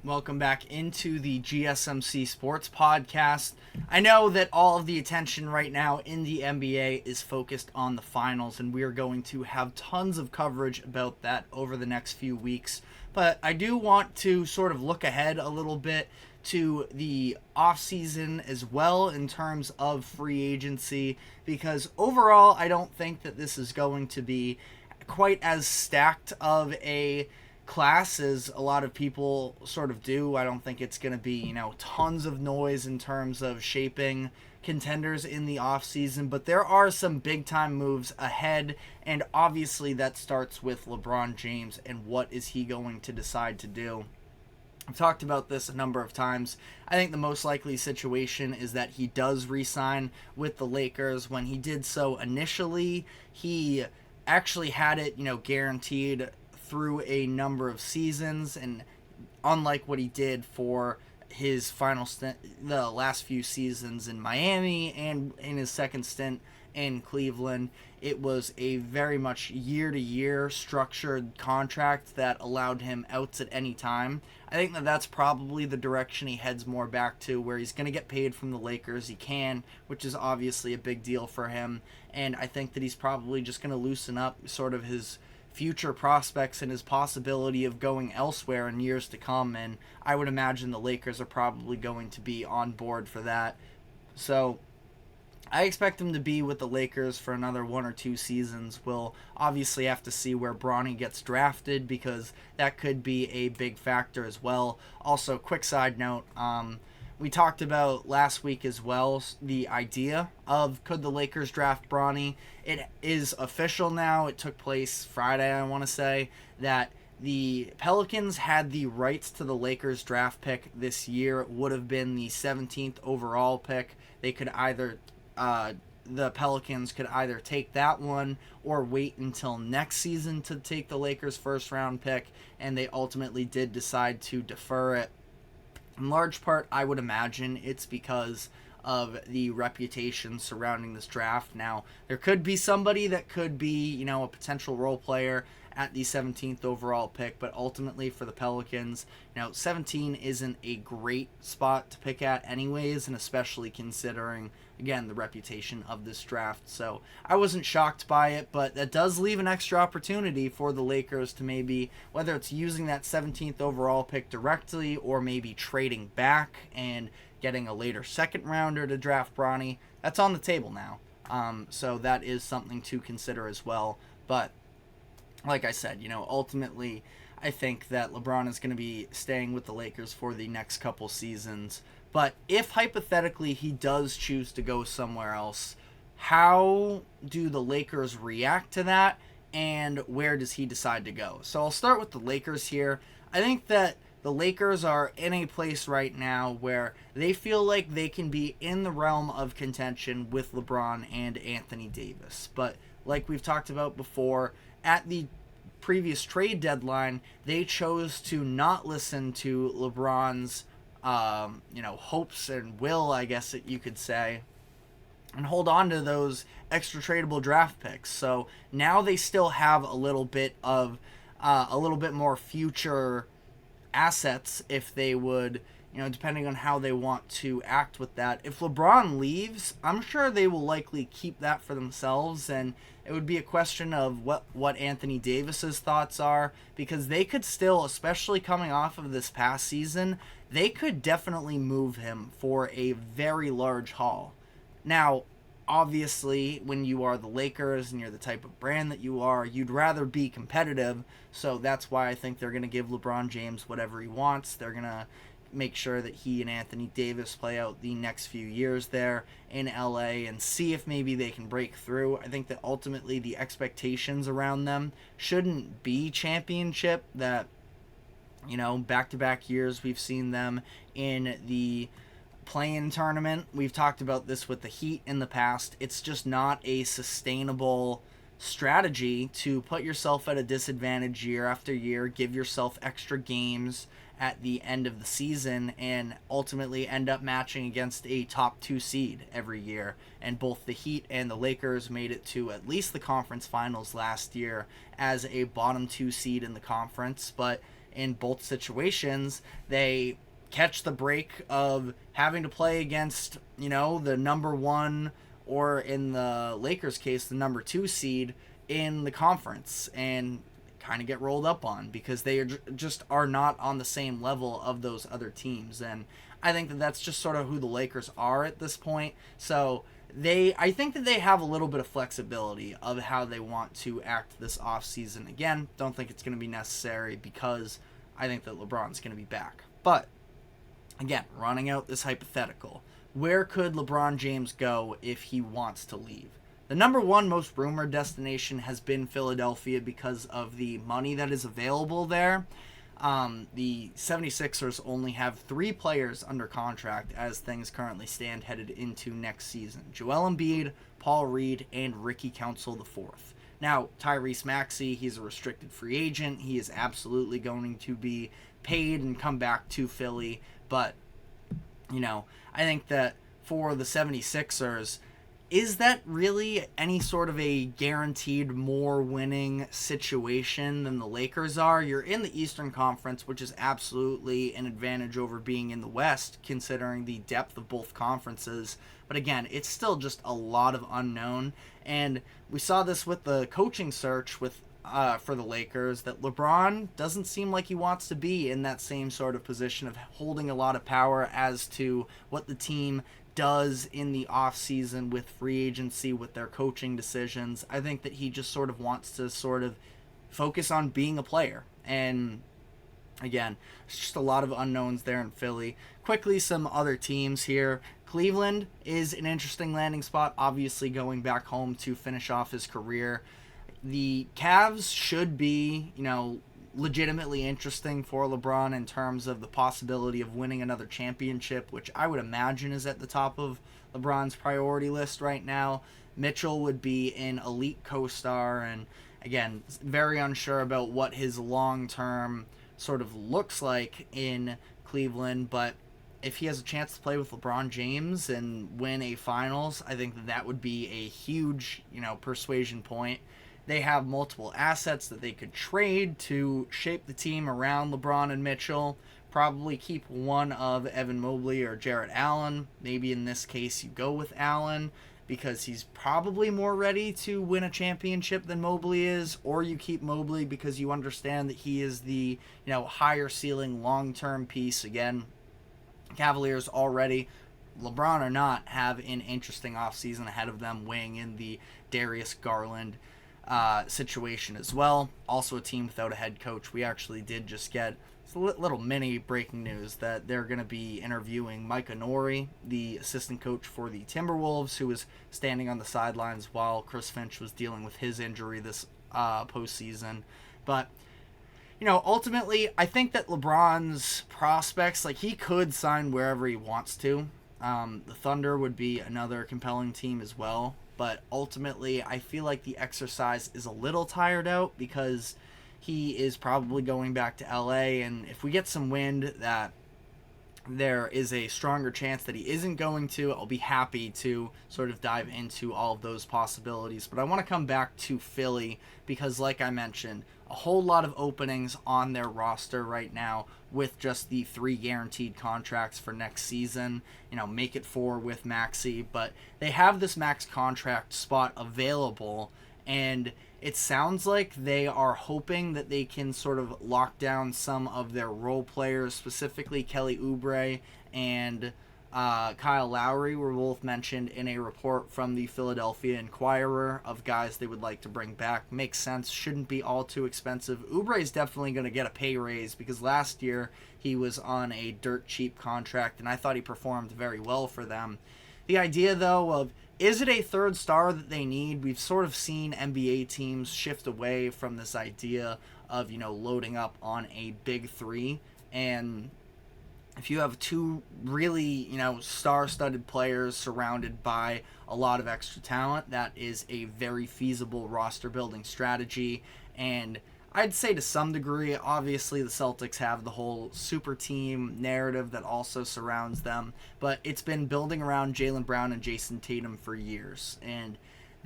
Welcome back into the GSMC Sports Podcast. I know that all of the attention right now in the NBA is focused on the finals, and we are going to have tons of coverage about that over the next few weeks. But I do want to sort of look ahead a little bit to the offseason as well in terms of free agency, because overall I don't think that this is going to be quite as stacked of a class as a lot of people sort of do. I don't think it's going to be, tons of noise in terms of shaping contenders in the offseason, but there are some big time moves ahead, and obviously that starts with LeBron James and what is he going to decide to do. I've talked about this a number of times. I think the most likely situation is that he does re-sign with the Lakers. When he did so initially, he actually had it, guaranteed through a number of seasons, and unlike what he did for his final stint, the last few seasons in Miami and in his second stint in Cleveland, it was a very much year-to-year structured contract that allowed him outs at any time. I think that that's probably the direction he heads more back to, where he's going to get paid from the Lakers. He can, which is obviously a big deal for him, and I think that he's probably just going to loosen up sort of his future prospects and his possibility of going elsewhere in years to come, and I would imagine the Lakers are probably going to be on board for that. So I expect him to be with the Lakers for another 1 or 2 seasons. We'll obviously have to see where Bronny gets drafted, because that could be a big factor as well. Also, quick side note, we talked about last week as well the idea of could the Lakers draft Bronny. It is official now. It took place Friday, I want to say, that the Pelicans had the rights to the Lakers draft pick this year. It would have been the 17th overall pick. They could either the Pelicans could either take that one or wait until next season to take the Lakers' first round pick, and they ultimately did decide to defer it. In large part, I would imagine it's because of the reputation surrounding this draft. Now, there could be somebody that could be, a potential role player at the 17th overall pick, but ultimately for the Pelicans, 17 isn't a great spot to pick at anyways, and especially considering, again, the reputation of this draft. So I wasn't shocked by it, but that does leave an extra opportunity for the Lakers to maybe, whether it's using that 17th overall pick directly or maybe trading back and getting a later second rounder to draft Bronny. That's on the table now. So that is something to consider as well. But like I said, ultimately I think that LeBron is going to be staying with the Lakers for the next couple seasons. But if hypothetically he does choose to go somewhere else, how do the Lakers react to that, and where does he decide to go? So I'll start with the Lakers here. I think that the Lakers are in a place right now where they feel like they can be in the realm of contention with LeBron and Anthony Davis. But like we've talked about before, at the previous trade deadline, they chose to not listen to LeBron's hopes and will, I guess that you could say, and hold on to those extra tradable draft picks. So now they still have a little bit more future assets if they would, depending on how they want to act with that. If LeBron leaves, I'm sure they will likely keep that for themselves, and it would be a question of what Anthony Davis's thoughts are, because they could still, especially coming off of this past season, they could definitely move him for a very large haul. Now, obviously, when you are the Lakers and you're the type of brand that you are, you'd rather be competitive, so that's why I think they're going to give LeBron James whatever he wants. They're going to make sure that he and Anthony Davis play out the next few years there in LA and see if maybe they can break through. I think that ultimately the expectations around them shouldn't be championship. That, back-to-back years we've seen them in the play-in tournament. We've talked about this with the Heat in the past. It's just not a sustainable strategy to put yourself at a disadvantage year after year, give yourself extra games at the end of the season, and ultimately end up matching against a top 2 seed every year. And both the Heat and the Lakers made it to at least the conference finals last year as a bottom 2 seed in the conference. But in both situations, they catch the break of having to play against, the number one, or in the Lakers case, the number 2 seed in the conference, and kind of get rolled up on because they just are not on the same level of those other teams. And I think that that's just sort of who the Lakers are at this point. So I think that they have a little bit of flexibility of how they want to act this offseason. Again, don't think it's going to be necessary because I think that LeBron's going to be back. But again, running out this hypothetical, where could LeBron James go if he wants to leave? The number one most rumored destination has been Philadelphia because of the money that is available there. The 76ers only have 3 players under contract as things currently stand headed into next season. Joel Embiid, Paul Reed, and Ricky Council IV. Now, Tyrese Maxey, he's a restricted free agent. He is absolutely going to be paid and come back to Philly. But, I think that for the 76ers, is that really any sort of a guaranteed more winning situation than the Lakers are? You're in the Eastern Conference, which is absolutely an advantage over being in the West, considering the depth of both conferences. But again, it's still just a lot of unknown. And we saw this with the coaching search for the Lakers, that LeBron doesn't seem like he wants to be in that same sort of position of holding a lot of power as to what the team does in the offseason with free agency, with their coaching decisions. I think that he just sort of wants to sort of focus on being a player. And again, it's just a lot of unknowns there in Philly. Quickly, some other teams here. Cleveland is an interesting landing spot, obviously going back home to finish off his career. The Cavs should be, legitimately interesting for LeBron in terms of the possibility of winning another championship, which I would imagine is at the top of LeBron's priority list right now. Mitchell would be an elite co-star, and again, very unsure about what his long-term sort of looks like in Cleveland, but if he has a chance to play with LeBron James and win a finals, I think that would be a huge, persuasion point. They have multiple assets that they could trade to shape the team around LeBron and Mitchell. Probably keep one of Evan Mobley or Jarrett Allen. Maybe in this case you go with Allen because he's probably more ready to win a championship than Mobley is, or you keep Mobley because you understand that he is the, higher ceiling long-term piece. Again, Cavaliers already, LeBron or not, have an interesting offseason ahead of them, weighing in the Darius Garland situation as well. Also a team without a head coach. We actually did just get a little mini breaking news that they're going to be interviewing Mike Onori, the assistant coach for the Timberwolves, who was standing on the sidelines while Chris Finch was dealing with his injury this postseason. But ultimately, I think that LeBron's prospects, he could sign wherever he wants to. The Thunder would be another compelling team as well. But ultimately, I feel like the exercise is a little tired out because he is probably going back to LA. And if we get some wind that there is a stronger chance that he isn't going to, I'll be happy to sort of dive into all of those possibilities. But I want to come back to Philly because, like I mentioned, a whole lot of openings on their roster right now with just the 3 guaranteed contracts for next season. Make it 4 with Maxey, but they have this max contract spot available, and it sounds like they are hoping that they can sort of lock down some of their role players, specifically Kelly Oubre and Kyle Lowry were both mentioned in a report from the Philadelphia Inquirer of guys they would like to bring back. Makes sense. Shouldn't be all too expensive. Oubre is definitely going to get a pay raise because last year he was on a dirt cheap contract, and I thought he performed very well for them. The idea, though, of is it a third star that they need? We've sort of seen NBA teams shift away from this idea of, loading up on a big 3, and if you have 2 really, star-studded players surrounded by a lot of extra talent, that is a very feasible roster-building strategy. And I'd say to some degree, obviously the Celtics have the whole super team narrative that also surrounds them, but it's been building around Jaylen Brown and Jason Tatum for years. And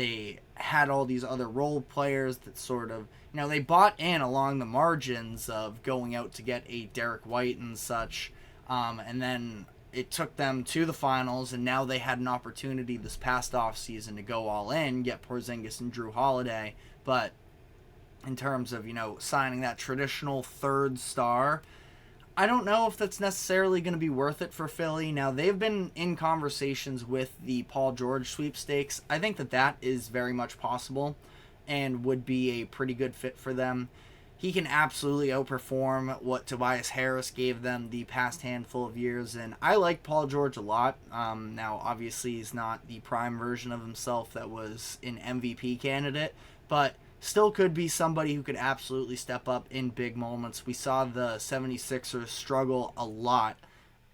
they had all these other role players that sort of, they bought in along the margins of going out to get a Derek White and such, and then it took them to the finals, and now they had an opportunity this past offseason to go all in, get Porzingis and Drew Holiday, but in terms of, signing that traditional third star, I don't know if that's necessarily going to be worth it for Philly. Now, they've been in conversations with the Paul George sweepstakes. I think that is very much possible and would be a pretty good fit for them. He can absolutely outperform what Tobias Harris gave them the past handful of years, and I like Paul George a lot. Now, obviously, he's not the prime version of himself that was an MVP candidate, but still could be somebody who could absolutely step up in big moments. We saw the 76ers struggle a lot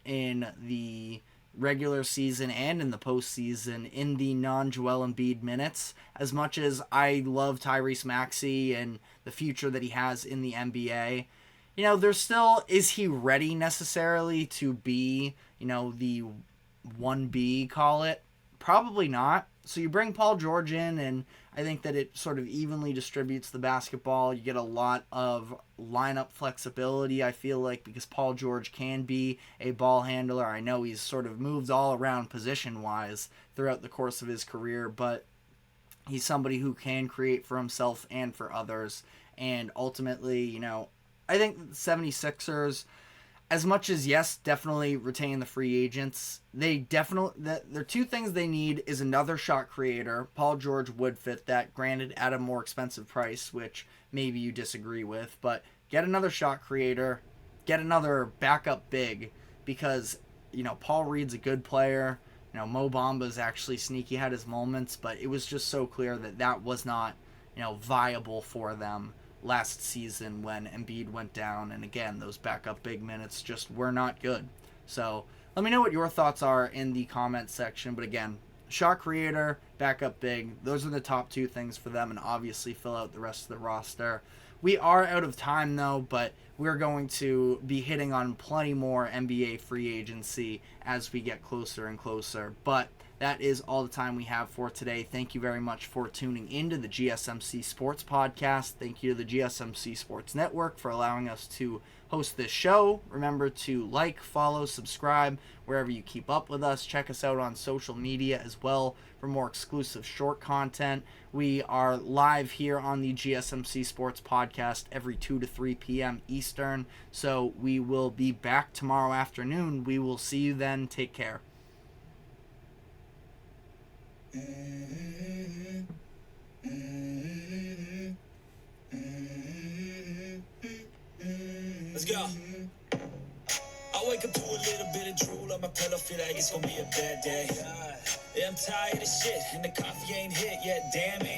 in the regular season and in the postseason in the non-Joel Embiid minutes. As much as I love Tyrese Maxey and the future that he has in the NBA, there's still, is he ready necessarily to be, the 1B, call it? Probably not. So you bring Paul George in, and I think that it sort of evenly distributes the basketball. You get a lot of lineup flexibility, I feel like, because Paul George can be a ball handler. I know he's sort of moved all around position-wise throughout the course of his career, but he's somebody who can create for himself and for others. And ultimately, I think the 76ers, as much as, yes, definitely retain the free agents, there are two things they need is another shot creator. Paul George would fit that, granted at a more expensive price, which maybe you disagree with, but get another shot creator, get another backup big, because, Paul Reed's a good player. Mo Bamba's actually sneaky, had his moments, but it was just so clear that was not, viable for them last season when Embiid went down, and again, those backup big minutes just were not good. So let me know what your thoughts are in the comment section, but again, shot creator, backup big, those are the top two things for them, and obviously fill out the rest of the roster. We are out of time though, but we're going to be hitting on plenty more NBA free agency as we get closer and closer, but that is all the time we have for today. Thank you very much for tuning into the GSMC Sports Podcast. Thank you to the GSMC Sports Network for allowing us to host this show. Remember to like, follow, subscribe wherever you keep up with us. Check us out on social media as well for more exclusive short content. We are live here on the GSMC Sports Podcast every 2 to 3 p.m. Eastern. So we will be back tomorrow afternoon. We will see you then. Take care. Let's go. I wake up to a little bit of drool on my pillow, feel like it's gonna be a bad day. Yeah, I'm tired of shit, and the coffee ain't hit yet, damn it.